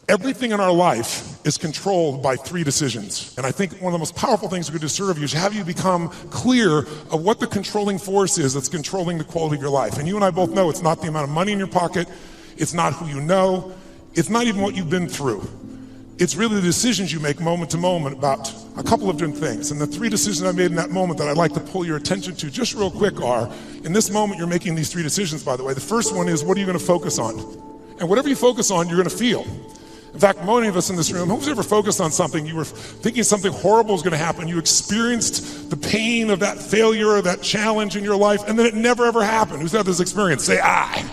Everything in our life is controlled by 3 decisions. And I think one of the most powerful things we could do to serve you is have you become clear of what the controlling force is that's controlling the quality of your life. And you and I both know it's not the amount of money in your pocket, it's not who you know, it's not even what you've been through. It's really the decisions you make moment to moment about a couple of different things. And the 3 decisions I made in that moment that I'd like to pull your attention to just real quick are, in this moment you're making these 3 decisions, by the way. The first one is, what are you going to focus on? And whatever you focus on, you're going to feel. In fact, many of us in this room, who's ever focused on something, you were thinking something horrible is going to happen, you experienced the pain of that failure or that challenge in your life, and then it never ever happened. Who's had this experience? Say, I.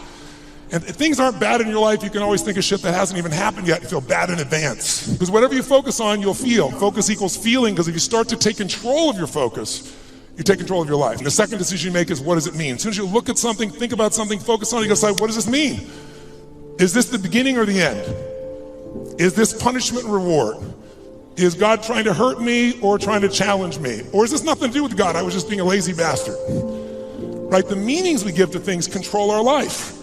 And if things aren't bad in your life, you can always think of shit that hasn't even happened yet and feel bad in advance. Because whatever you focus on, you'll feel. Focus equals feeling, because if you start to take control of your focus, you take control of your life. And the second decision you make is, what does it mean? As soon as you look at something, think about something, focus on it, you gotta decide, what does this mean? Is this the beginning or the end? Is this punishment and reward? Is God trying to hurt me or trying to challenge me? Or is this nothing to do with God? I was just being a lazy bastard. Right? The meanings we give to things control our life.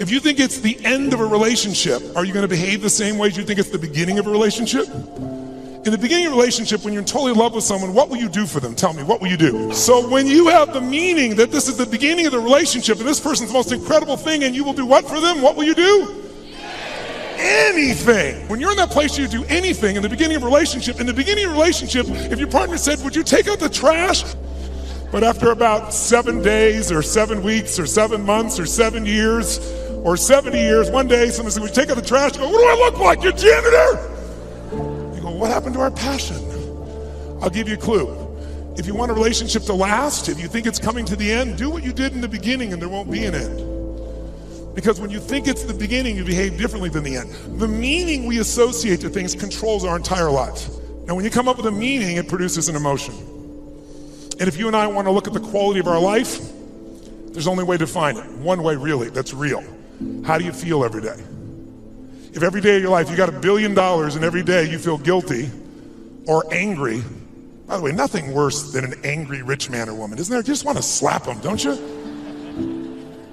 If you think it's the end of a relationship, are you going to behave the same way as you think it's the beginning of a relationship? In the beginning of a relationship, when you're totally in love with someone, what will you do for them? Tell me, what will you do? So when you have the meaning that this is the beginning of the relationship and this person's the most incredible thing, and you will do what for them? What will you do? Anything. When you're in that place, you do anything in the beginning of a relationship. In the beginning of a relationship, if your partner said, would you take out the trash? But after about 7 days or 7 weeks or 7 months or 7 years or 70 years, one day someone said, would you take out the trash? You go, what do I look like, your janitor? You go, what happened to our passion? I'll give you a clue. If you want a relationship to last, if you think it's coming to the end, do what you did in the beginning and there won't be an end. Because when you think it's the beginning, you behave differently than the end. The meaning we associate to things controls our entire lives. Now, when you come up with a meaning, it produces an emotion. And if you and I want to look at the quality of our life, there's only a way to define it. One way, really, that's real. How do you feel every day? If every day of your life you got $1 billion and every day you feel guilty or angry, by the way, nothing worse than an angry rich man or woman, isn't there? You just want to slap them, don't you?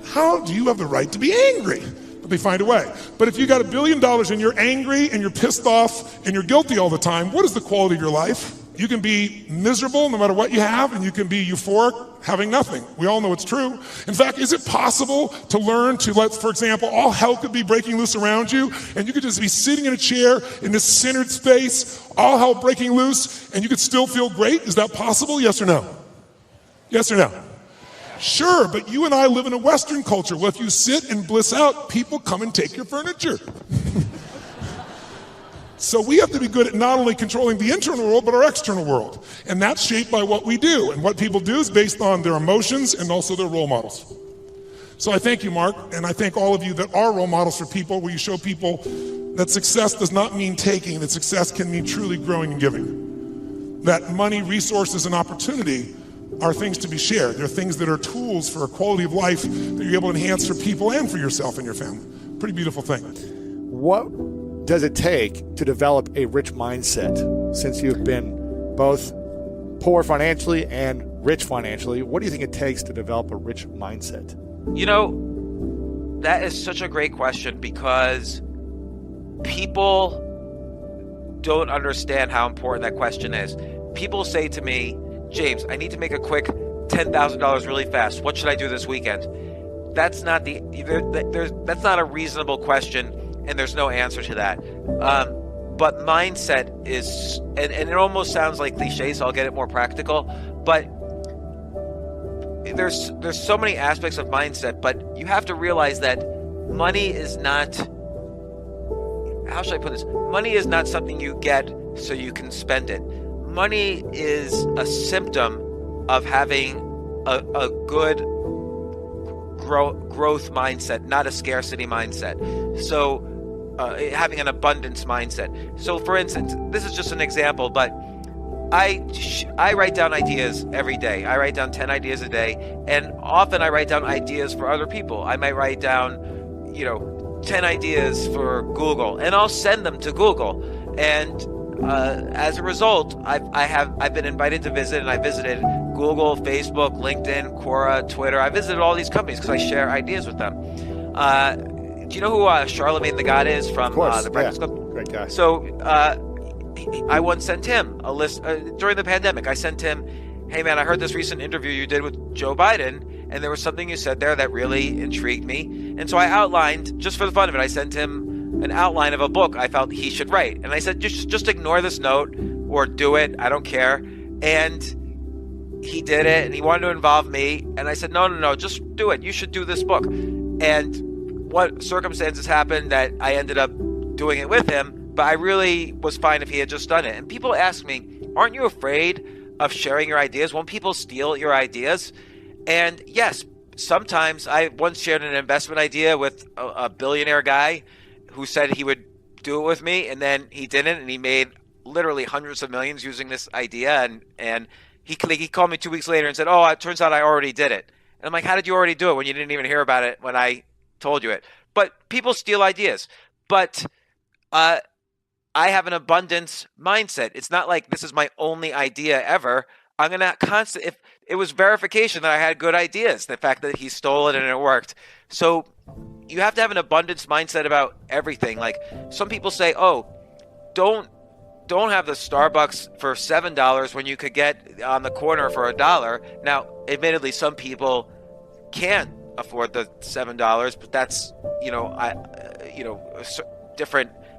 How do you have the right to be angry? But they find a way. But if you got $1 billion and you're angry and you're pissed off and you're guilty all the time, what is the quality of your life? You can be miserable no matter what you have, and you can be euphoric having nothing. We all know it's true. In fact, is it possible to learn to let, for example, all hell could be breaking loose around you, and you could just be sitting in a chair in this centered space, all hell breaking loose, and you could still feel great? Is that possible? Yes or no? Yes or no? Sure, but you and I live in a Western culture. Well, if you sit and bliss out, people come and take your furniture. So we have to be good at not only controlling the internal world, but our external world. And that's shaped by what we do. And what people do is based on their emotions and also their role models. So I thank you, Mark, and I thank all of you that are role models for people, where you show people that success does not mean taking, that success can mean truly growing and giving. That money, resources, and opportunity are things to be shared. They're things that are tools for a quality of life that you're able to enhance for people and for yourself and your family. Pretty beautiful thing. What does it take to develop a rich mindset? Since you've been both poor financially and rich financially, what do you think it takes to develop a rich mindset? You know, that is such a great question, because people don't understand how important that question is. People say to me, James, I need to make a quick $10,000 really fast. What should I do this weekend? That's not that's not a reasonable question, and there's no answer to that. But mindset is, and it almost sounds like cliche, so I'll get it more practical, but there's so many aspects of mindset, but you have to realize that money is not, how should I put this? Money is not something you get so you can spend it. Money is a symptom of having a good growth mindset, not a scarcity mindset. So having an abundance mindset. So for instance, this is just an example, but I write down ideas every day. I write down 10 ideas a day, and often I write down ideas for other people. I might write down, 10 ideas for Google, and I'll send them to Google. And as a result, I've been invited to visit, and I visited Google, Facebook, LinkedIn, Quora, Twitter. I visited all these companies because I share ideas with them. Do you know who Charlemagne the God is from Of course, the Breakfast Club? Great guy. So I once sent him a list during the pandemic. I sent him, hey man, I heard this recent interview you did with Joe Biden, and there was something you said there that really intrigued me. And so I outlined, just for the fun of it, I sent him an outline of a book I felt he should write. And I said, just ignore this note or do it. I don't care. And he did it, and he wanted to involve me. And I said, no, just do it. You should do this book. And what circumstances happened that I ended up doing it with him, but I really was fine if he had just done it. And people ask me, aren't you afraid of sharing your ideas? Won't people steal your ideas? And yes, sometimes. I once shared an investment idea with a billionaire guy who said he would do it with me, and then he didn't, and he made literally hundreds of millions using this idea. And he called me 2 weeks later and said, oh, it turns out I already did it. And I'm like, how did you already do it when you didn't even hear about it when I told you it? But people steal ideas. But I have an abundance mindset. It's not like this is my only idea ever. I'm going to if it was verification that I had good ideas, the fact that he stole it and it worked. So you have to have an abundance mindset about everything. Like some people say, oh, don't have the Starbucks for $7 when you could get on the corner for $1. Now, admittedly, some people can't afford the $7, but that's,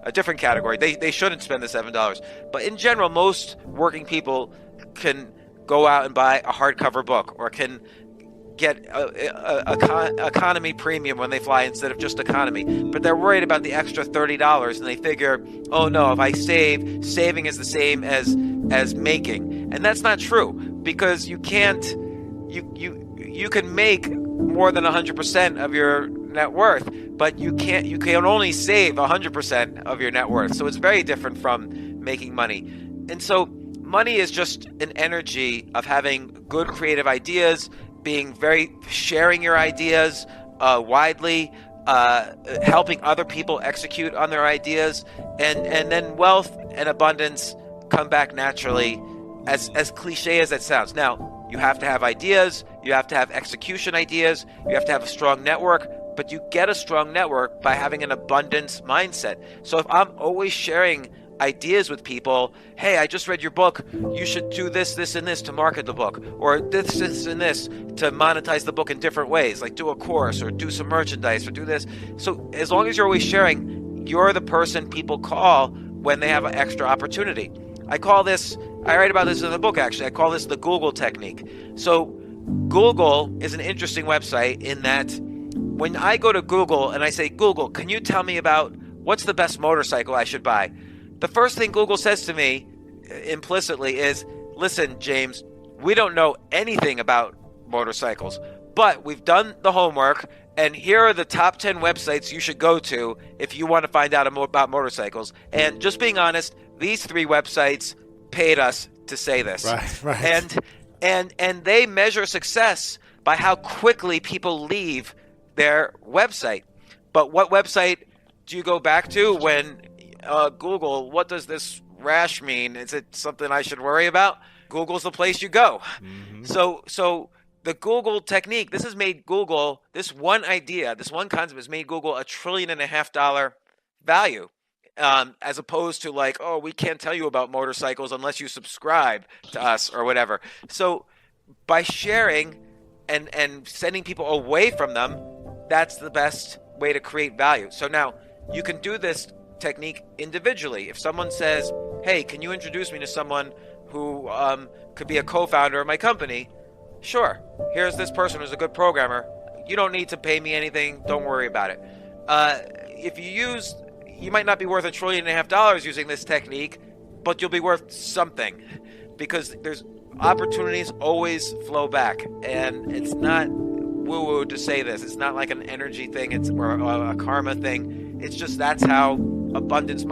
a different category. They shouldn't spend the $7. But in general, most working people can go out and buy a hardcover book, or can get a economy premium when they fly instead of just economy. But they're worried about the extra $30, and they figure, oh no, if I saving is the same as making. And that's not true, because you can't you can make more than 100% of your net worth, but you can only save 100% of your net worth. So it's very different from making money. And so money is just an energy of having good creative ideas, sharing your ideas widely, helping other people execute on their ideas, and then wealth and abundance come back naturally, as cliche as that sounds. Now, you have to have ideas, you have to have execution ideas, you have to have a strong network, but you get a strong network by having an abundance mindset. So if I'm always sharing ideas with people, hey, I just read your book, you should do this, this, and this to market the book, or this, and this to monetize the book in different ways, like do a course, or do some merchandise, or do this. So as long as you're always sharing, you're the person people call when they have an extra opportunity. I write about this in the book, actually. I call this the Google technique. So Google is an interesting website in that when I go to Google and I say, Google, can you tell me about what's the best motorcycle I should buy? The first thing Google says to me implicitly is, listen, James, we don't know anything about motorcycles, but we've done the homework, and here are the top 10 websites you should go to if you want to find out about motorcycles. And just being honest, these 3 websites paid us to say this. Right. And they measure success by how quickly people leave their website. But what website do you go back to when Google, what does this rash mean? Is it something I should worry about? Google's the place you go. Mm-hmm. So the Google technique, this has made Google, this one idea, this one concept has made Google $1.5 trillion value. As opposed to like, oh, we can't tell you about motorcycles unless you subscribe to us or whatever. So by sharing and sending people away from them, that's the best way to create value. So now you can do this technique individually. If someone says, hey, can you introduce me to someone who could be a co-founder of my company? Sure. Here's this person who's a good programmer. You don't need to pay me anything. Don't worry about it. You might not be worth $1.5 trillion using this technique, but you'll be worth something, because there's opportunities always flow back. And it's not woo-woo to say this. It's not like an energy thing or a karma thing. It's just that's how abundance.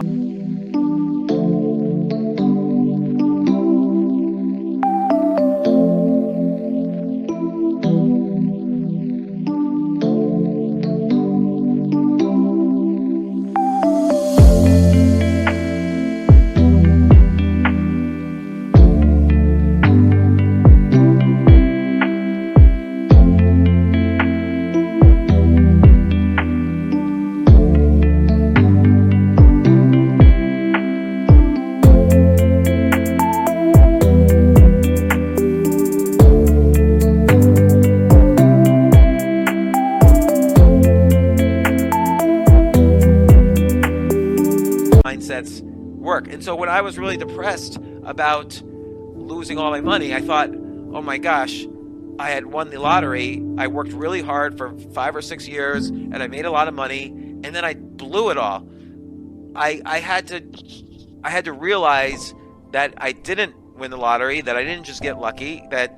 mindsets work. And so when I was really depressed about losing all my money, I thought, oh my gosh, I had won the lottery. I worked really hard for 5 or 6 years and I made a lot of money, and then I blew it all. I had to realize that I didn't win the lottery, that I didn't just get lucky, that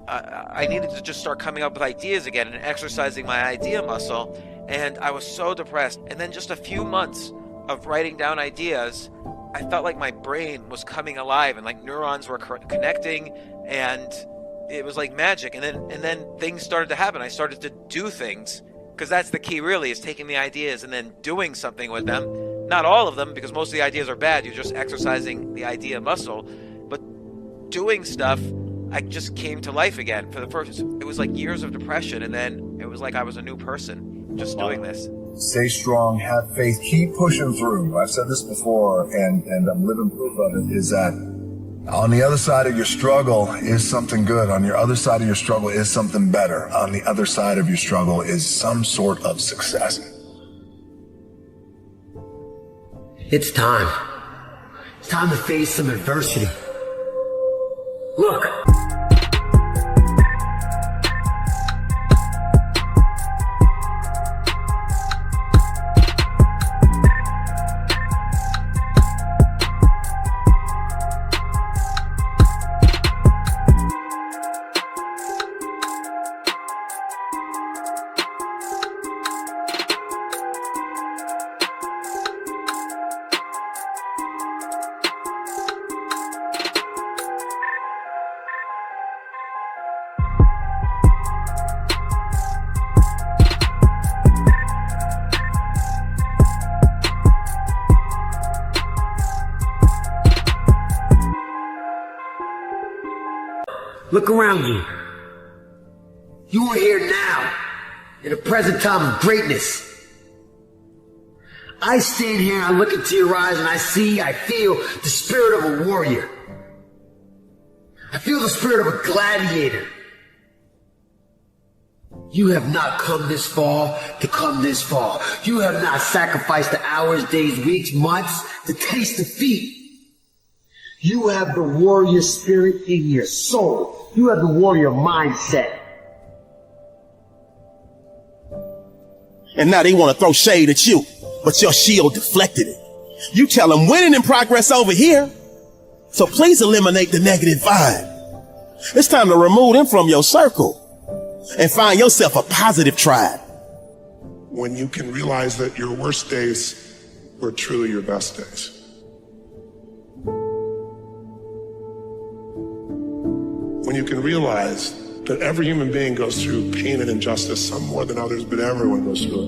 I needed to just start coming up with ideas again and exercising my idea muscle. And I was so depressed. And then just a few months of writing down ideas, I felt like my brain was coming alive and like neurons were connecting, and it was like magic. And then things started to happen. I started to do things, because that's the key really, is taking the ideas and then doing something with them. Not all of them, because most of the ideas are bad. You're just exercising the idea muscle. But doing stuff, I just came to life again. For the first, it was like years of depression, and then it was like I was a new person just doing this. Stay strong, have faith, keep pushing through. I've said this before, and I'm living proof of it, is that on the other side of your struggle is something good. On your other side of your struggle is something better. On the other side of your struggle is some sort of success. It's time. It's time to face some adversity. Look. Look around you. You are here now, in the present time of greatness. I stand here and I look into your eyes and I feel the spirit of a warrior. I feel the spirit of a gladiator. You have not come this far to come this far. You have not sacrificed the hours, days, weeks, months to taste defeat. You have the warrior spirit in your soul. You have the warrior mindset. And now they want to throw shade at you, but your shield deflected it. You tell them winning in progress over here. So please eliminate the negative vibe. It's time to remove them from your circle and find yourself a positive tribe. When you can realize that your worst days were truly your best days. When you can realize that every human being goes through pain and injustice, some more than others, but everyone goes through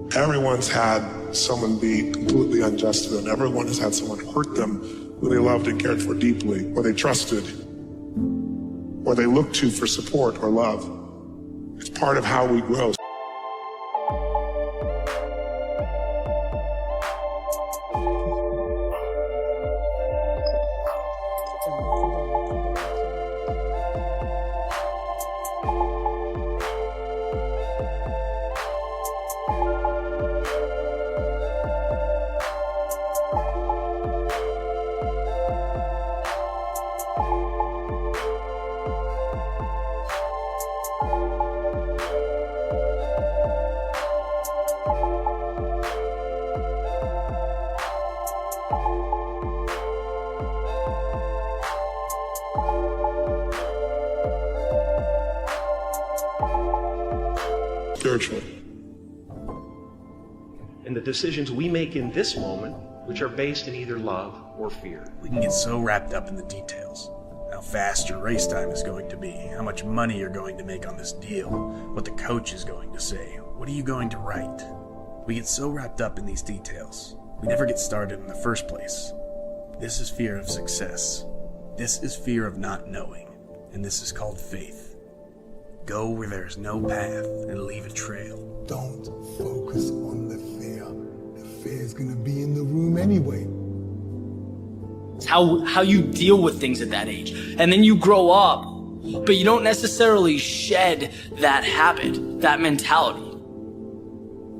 it. Everyone's had someone be completely unjust to them. Everyone has had someone hurt them who they loved and cared for deeply, or they trusted, or they looked to for support or love. It's part of how we grow. Spiritually. And the decisions we make in this moment, which are based in either love or fear. We can get so wrapped up in the details. How fast your race time is going to be, how much money you're going to make on this deal, what the coach is going to say, what are you going to write. We get so wrapped up in these details, we never get started in the first place. This is fear of success. This is fear of not knowing, and this is called faith. Go where there's no path and leave a trail. Don't focus on the fear. The fear is going to be in the room anyway. It's how you deal with things at that age. And then you grow up, but you don't necessarily shed that habit, that mentality.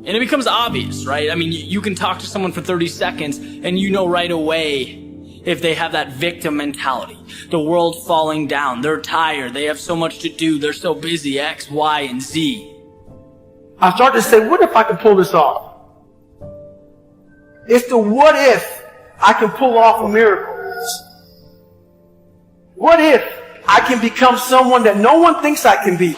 And it becomes obvious, right? I mean, you can talk to someone for 30 seconds and you know right away if they have that victim mentality. The world falling down. They're tired. They have so much to do. They're so busy. X, Y, and Z. I start to say, what if I can pull this off? It's the what if I can pull off a miracle. What if I can become someone that no one thinks I can be?